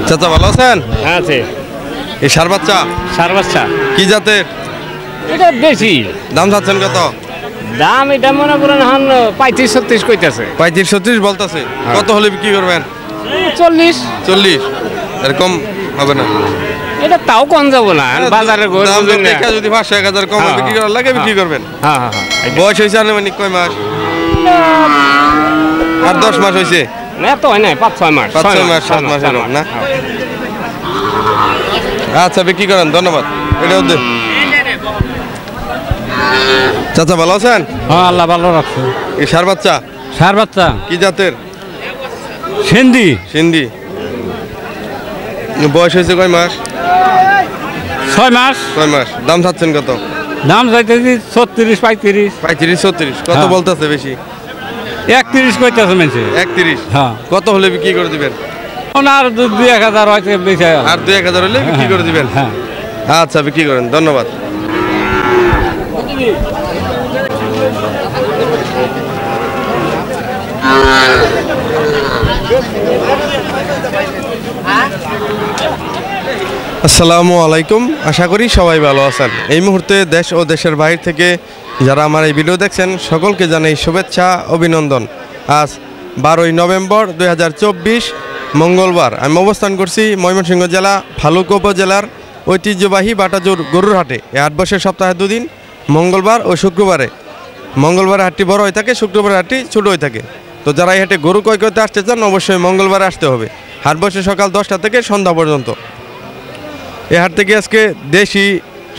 চাচা ভালো আছেন? হ্যাঁ আছে। এই সার বাচ্চা কি জাতের? এটা বেশি দাম চাচ্ছেন কত? দাম এটা মনে করেন এখন 35-36 কইতাছে। 35-36 বলতেছে। কত হলে বিক্রি করবেন? 40 এরকম হবে না? এটা তাও কম যাবো না বাজারে দাম দেখে যদি 500-1000 কম বিক্রি করার লাগে বিক্রি করবেন। হ্যাঁ। বয়স হয়েছে আনুমানিক কয় মাস? আর 10 মাস হয়েছে না, তো হয় না, 5-6 মাস 7 মাস এরকম না? আচ্ছা বিক্রি করেন, ধন্যবাদ। এটা হচ্ছে চাচা ভালো আছেন? হ্যাঁ আল্লাহ ভালো রাখছে। এই সার বাচ্চা কি জাতের? সিন্ধি। বয়স হয়েছে কয় মাস? 6 মাস। দাম চাচ্ছেন কত? দাম চাইতেছি 34-35। 35-36 কত বলতেছে? বেশি 31 কইতেছে মেনছে। 31? হ্যাঁ। কত হলে বিক্রি করে দিবেন? আর 2-1000 হয়তো বেশি। আর 2-1000 হলে বিক্রি করে দিবেন? হ্যাঁ। আচ্ছা বিক্রি করেন, ধন্যবাদ। আসসালামু আলাইকুম, আশা করি সবাই ভালো আছেন। এই মুহূর্তে দেশ ও দেশের বাইরে থেকে যারা আমার এই ভিডিও দেখছেন সকলকে জানাই শুভেচ্ছা, অভিনন্দন। আজ 12ই নভেম্বর 2024 মঙ্গলবার। আমি অবস্থান করছি ময়মনসিংহ জেলা ভালুকা উপজেলার ঐতিহ্যবাহী বাটাজোর গরুর হাটে। এই হাট বসে সপ্তাহে 2 দিন, মঙ্গলবার ও শুক্রবারে। মঙ্গলবারে হাটটি বড় হয়ে থাকে, শুক্রবারে হাটটি ছোটো হয়ে থাকে। তো যারা এই হাটে গরু ক্রয় করতে আসতে চান অবশ্যই মঙ্গলবারে আসতে হবে। হাট বসে সকাল 10টা থেকে সন্ধ্যা পর্যন্ত। এই হাট থেকে আজকে দেশি,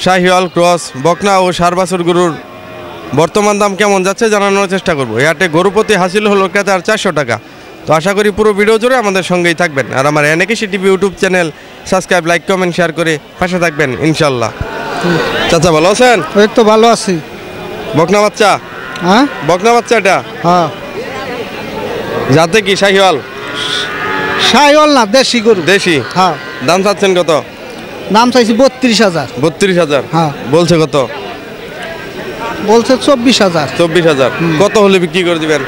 শাহিওয়াল, ক্রস, বকনা ও ষাঁড় বাছুর গরুর বর্তমান দাম কেমন যাচ্ছে জানানোর চেষ্টা করব। এই হাটে গরু প্রতি হাসিল হলো ক্রেতার 400 টাকা। তো আশা করি পুরো ভিডিও জুড়ে আমাদের সঙ্গেই থাকবেন। আর আমার NAKC TV YouTube channel subscribe, like, comment, share করে পাশে থাকবেন ইনশাল্লাহ। চাচা ভালো আছেন? এই তো ভালো আছি। বকনা বাচ্চা? হ্যাঁ বকনা বাচ্চা এটা? হ্যাঁ। যাতে কি শাহিওয়াল? শাহিওয়াল না, দেশি গরু। দেশি? হ্যাঁ। দাম চাচ্ছেন কত? দাম চাইছি 32,000। 32,000? হ্যাঁ। বলছে কত? বলছে 24,000। 24,000? কত হলে বিক্রি করে দিবেন?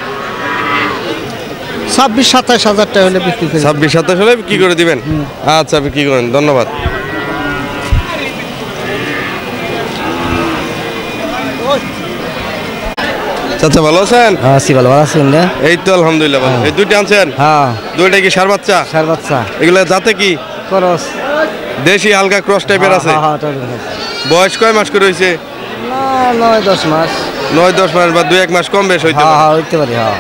26-27,000 টাকা হলে বিক্রি করি। 26-27 হলে বিক্রি করে দিবেন? আচ্ছা বিক্রি করেন, ধন্যবাদ। চাচা ভালো আছেন? আছি, ভালো আছেন না? এই তো আলহামদুলিল্লাহ ভালো। এই দুইটা আনছেন? হ্যাঁ। দুইটা কি ষাঁড় বাচ্চা? ষাঁড় বাচ্চা। এগুলা যাতে কি? খরচ দেশি, হালকা ক্রস টাইপের আছে? বয়স কয় মাস করে হয়েছে? 9-10 মাস। 9-10 মাস বা 2-1 মাস কম বেশ হইতে পারে। হইতে পারে। হ্যাঁ।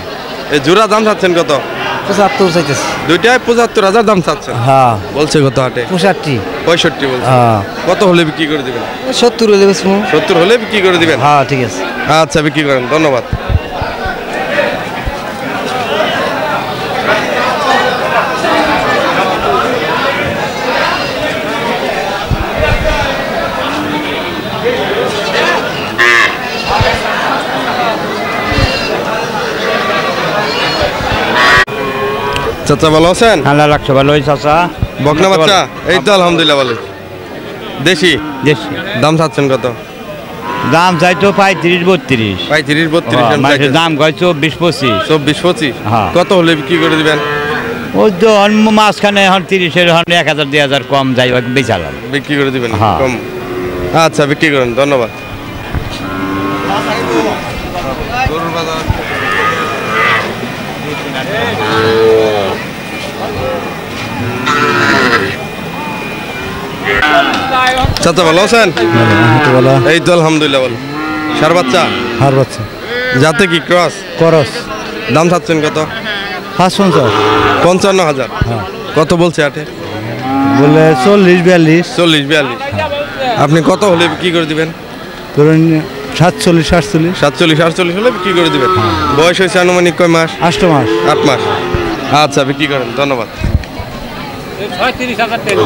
এই জোড়া দাম চাচ্ছেন কত? 75 চাইতেছি। দুইটায় 75,000 দাম চাচ্ছেন? হ্যাঁ। বলছে কত হাটে? 65 বলছে। হ্যাঁ। কত হলে বিক্রি করে দিবেন? 70 হলে বেশি। 70 হলে বিক্রি করে দিবেন? হ্যাঁ ঠিক আছে। আচ্ছা বিক্রি করেন, ধন্যবাদ। চাচা ভালো আছেন? আল্লাহ রাখছে ভালো। চাচা বকনা বাচ্চা? এই তো আলহামদুলিল্লাহ ভালো। দেশি? দাম চাচ্ছেন কত? দাম চাইতো 35-32। 35-32? দাম কয় 24-25। 24-25? কত হলে বিক্রি করে দিবেন? ওই তো মাঝখানে এখন 30-এর 1000-2000 কম যাই বেচালাম। বিক্রি করে দিবেন কম? আচ্ছা বিক্রি করেন, ধন্যবাদ। চাচা ভালো আছেন? এই তো আলহামদুলিল্লাহ ভালো। ষাঁড় বাচ্চা? ষাঁড় বাচ্চা। যাতে কি ক্রস? খরচ। দাম চাচ্ছেন কত? 55,000। কত বলছে হাটে? বলে 40-42। 40-42? আপনি কত হলে বিক্রি করে দিবেন? ধরুন 47-48। 47-48 হলে বিক্রি করে দিবেন? বয়স হয়েছে আনুমানিক কয় মাস? 8 মাস। 8 মাস? আচ্ছা বিক্রি করেন, ধন্যবাদ। 36,000 টাকা।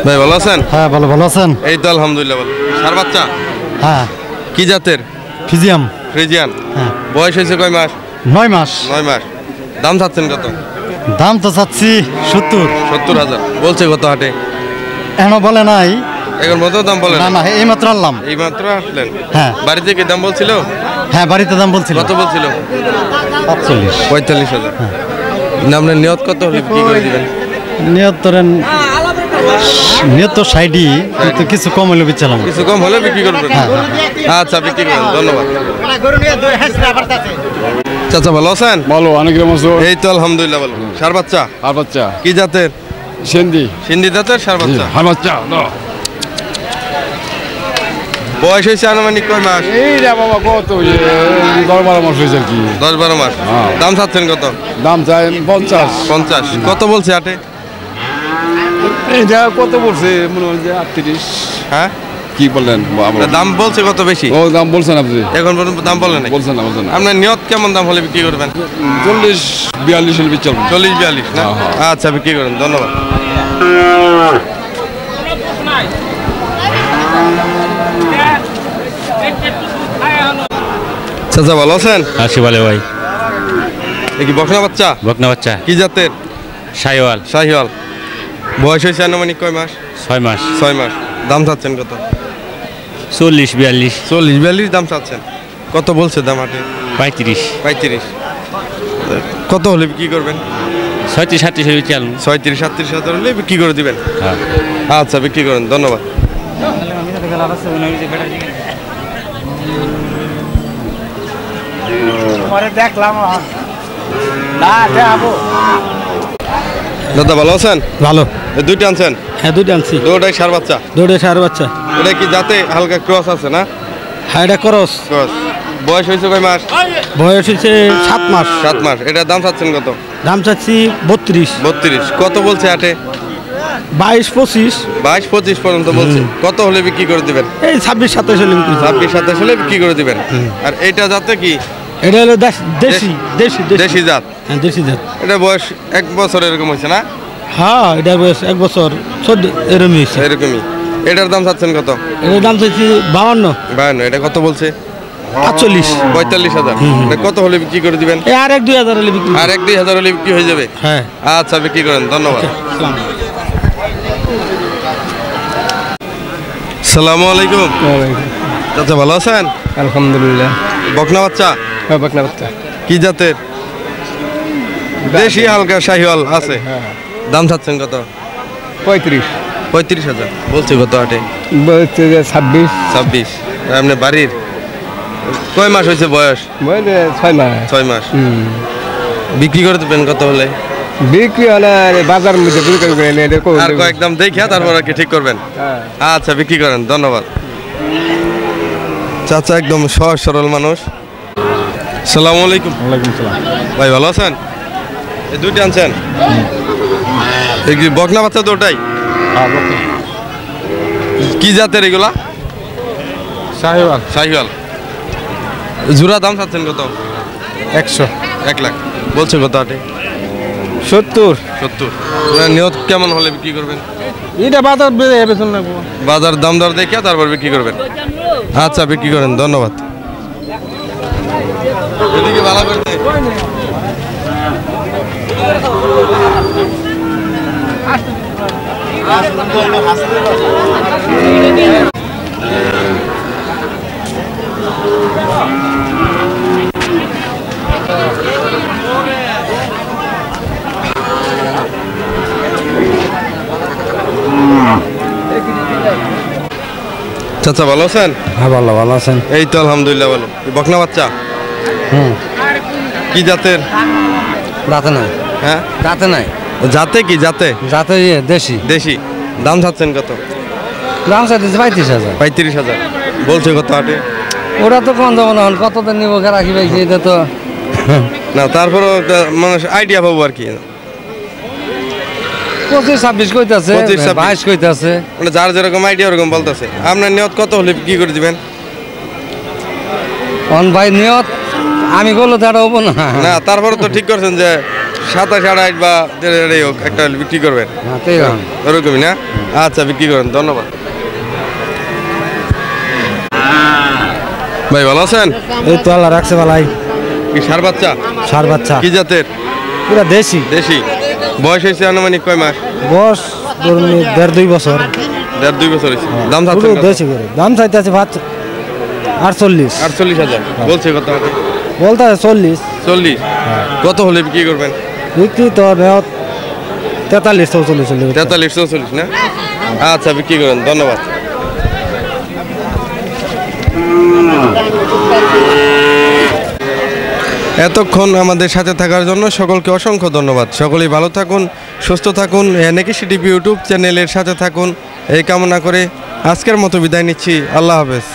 ভাই ভালো আছেন? হ্যাঁ ভালো আছেন। এই তো আলহামদুলিল্লাহ ভালো। ষাঁড় বাচ্চা? হ্যাঁ। কি জাতের? ফ্রিজিয়ান? বয়স হয়েছে কয় মাস? 9 মাস। 9 মাস? দাম চাচ্ছেন কত? দাম তো চাচ্ছি 70,000। বলছে কত হাটে? এখনো বলে নাই। এখন মতো দাম বলেন না না এই মাত্র আনলাম। এই মাত্র আসলেন? হ্যাঁ বাড়িতে কি দাম বলছিল? হ্যাঁ বাড়িতে দাম বলছিল কত বলছিল? 45। 45,000। না আপনার নিয়ত কত হলে কি করে দিবেন? নিয়ত ধরেন নিয়ত তো 60, কিন্তু কিছু কম হলে বিচ্ছিলাম। কিছু কম হলে বিক্রি করবেন? আচ্ছা বিক্রি করেন, ধন্যবাদ। চাচা ভালো আছেন? বলো অনেক রকম এই তো আলহামদুলিল্লাহ ভালো। সার বাচ্চা? আর বাচ্চা কি জাতের? সেন্দি সিন্ধি জাতের সার বাচ্চা। আর বাচ্চা বয়স হয়েছে আনুমানিক কয় মাস? এই রে বাবা কত 10-12 মাস হয়েছে আর কি। 10-12 মাস। হ্যাঁ। দাম চাচ্ছেন কত? দাম চাই 50। 50। কত বলছে হাটে? এইটা কত বলছে মনে হয় যে 38। হ্যাঁ কি বললেন দাম বলছে কত বেশি? ও দাম বলছেন আপনি? এখন পর্যন্ত দাম বলেন নাই? বলছেন না বলছেন না। আপনার নিয়ত কেমন দাম হলে বিক্রি করবেন? 40-42 হলে বিচল। 40-42 না? আচ্ছা বিক্রি করেন, ধন্যবাদ। চাচা ভালো আছেন? আসি বলে ভাই। এ কি বকনা বাচ্চা? বকনা বাচ্চা কি জাতের? শাহিওয়াল। শাহিওয়াল। বয়স হয়েছে আনুমানিক কয় মাস? 6 মাস। 6 মাস। দাম চাচ্ছেন কত? 40-42। 40-42 দাম চাচ্ছেন। কত বলছে দাম হাটে? 35। 35। কত হলে বিক্রি করবেন? 37-38 হলে চালু। 37-38 হলে বিক্রি করে দিবেন? হ্যাঁ। আচ্ছা বিক্রি করেন, ধন্যবাদ। দেখলাম না যাবো। দাদা ভালো আছেন? ভালো। এই দুইটা আনছেন? হ্যাঁ দুটো আনছি। দুটোটাই সার বাচ্চা? দুটো সার বাচ্চা। এটা কি জাতে হালকা ক্রস আছে না? হ্যাঁ এটা করস। ক্রস। বয়স হয়েছে কয় মাস? বয়স হচ্ছে 7 মাস। 7 মাস। এটার দাম চাচ্ছেন কত? দাম চাচ্ছি 32। 32। কত বলছে হাটে? 22-25। 22-25 পর্যন্ত বলছে। কত হলে বিক্রি করে দিবেন? এই 26-27 হলে বিক্রি করব। 26-27 হলে বিক্রি করে দিবেন। আর এইটা জাতে কি? এটা হলো দেশি দেশি দেশি জাত? হ্যাঁ দেশি জাত। এটা বয়স 1 বছর এরকম হয়েছে না? হ্যাঁ এটার বয়স 1 বছর 14 এরকম হয়েছে। এরকমই। এটার দাম চাচ্ছেন কত? এটার দাম চাইছি 52। 52। এটা কত বলছে? 45। 45,000। এটা কত হলে বিক্রি করে দিবেন? এই আর 1-2 হলে বিক্রি। আর 1-2 হলে বিক্রি হয়ে যাবে? হ্যাঁ। আচ্ছা বিক্রি করেন, ধন্যবাদ। আসসালামু আলাইকুম। চাচা ভালো আছেন? আলহামদুলিল্লাহ। বকনা বাচ্চা? হ্যাঁ বকনা বাচ্চা। কি জাতের? দেশি হালকা শাহিওয়াল আছে। দাম চাচ্ছেন কত? 35। 35,000 বলছে কত হাটে? বলছে যে 26। 26। আপনি বাড়ির কয় মাস হয়েছে বয়স? বলছে 6 মাস। 6 মাস। বিক্রি করে দেবেন কত হলে? বিক্রি হলে বাজার মধ্যে বিক্রি করে নিয়ে আর কয়েকদম দেখে তারপর আর কি ঠিক করবেন? আচ্ছা বিক্রি করেন, ধন্যবাদ। চাচা একদম সহজ সরল মানুষ। সালামু আলাইকুম। ওয়ালাইকুম সালাম। ভাই ভালো আছেন? এই দুইটা আনছেন? এই কি বকনা বাচ্চা তো ওটাই? কি জাতের এগুলা? শাহিওয়াল। শাহিওয়াল। জোড়া দাম চাচ্ছেন কত? 100। 1 লাখ। বলছে কত হাটে? 70। 70। নিয়ত কেমন হলে বিক্রি করবেন? এটা বাজার বেড়ে যাবে শুন না। বাজার দাম দর দেখে তারপর বিক্রি করবেন? আচ্ছা বিক্রি করেন, ধন্যবাদ। এদিকে ভালো করে দে। চাচা ভালো আছেন? হ্যাঁ ভালো ভালো আছেন। এই তো আলহামদুলিল্লাহ ভালো। বকনা বাচ্চা? কি জাতের? দাঁতে নাই। হ্যাঁ দাঁতে নাই। জাতে কি জাতে? দাঁতে দেশি। দেশি। দাম চাচ্ছেন কত? দাম চাইছে 35,000। 35,000 বলছে কত হাটে? ওরা তো কম যাবো না, কতদিন নিবো রাখি পাইছি এটা তো। না তারপরও মানুষ আইডিয়া পাবো আর কি। 25-26 কইতাছে, 25-26 22 কইতাছে। মানে যার যেরকম আইডিয়া ওরকম বলতেছে। আপনার নিয়ত কত হলে কি করে দিবেন? অন ভাই নিয়ত আমি করলে তো আর হবো না। না তারপরে তো ঠিক করছেন যে 27-28 বা হোক একটা বিক্রি করবেন, ওরকমই না? আচ্ছা বিক্রি করেন, ধন্যবাদ। ভাই ভালো আছেন? এই তো আল্লাহ রাখছে ভালাই। কি সার বাচ্চা? সার বাচ্চা। কি জাতের? পুরা দেশি। দেশি। বয়স হয়েছে আনুমানিক কয় মাস? বয়স ধরুন 1.5-2 বছর। দেড় দুই বছর হয়েছে দাম চাচ্ছেন কত? বেশি করে দাম চাইতে আছে 48 48,000 বলছে কত? বলতে আছে 40 40 কত হলে বিক্রি করবেন? বিক্রি তো 43 44 43 44 না? আচ্ছা বিক্রি করেন, ধন্যবাদ। এতক্ষণ আমাদের সাথে থাকার জন্য সকলকে অসংখ্য ধন্যবাদ। সকলেই ভালো থাকুন, সুস্থ থাকুন, এনেকি টিভি ইউটিউব চ্যানেলের সাথে থাকুন এই কামনা করে আজকের মতো বিদায় নিচ্ছি। আল্লাহ হাফেজ।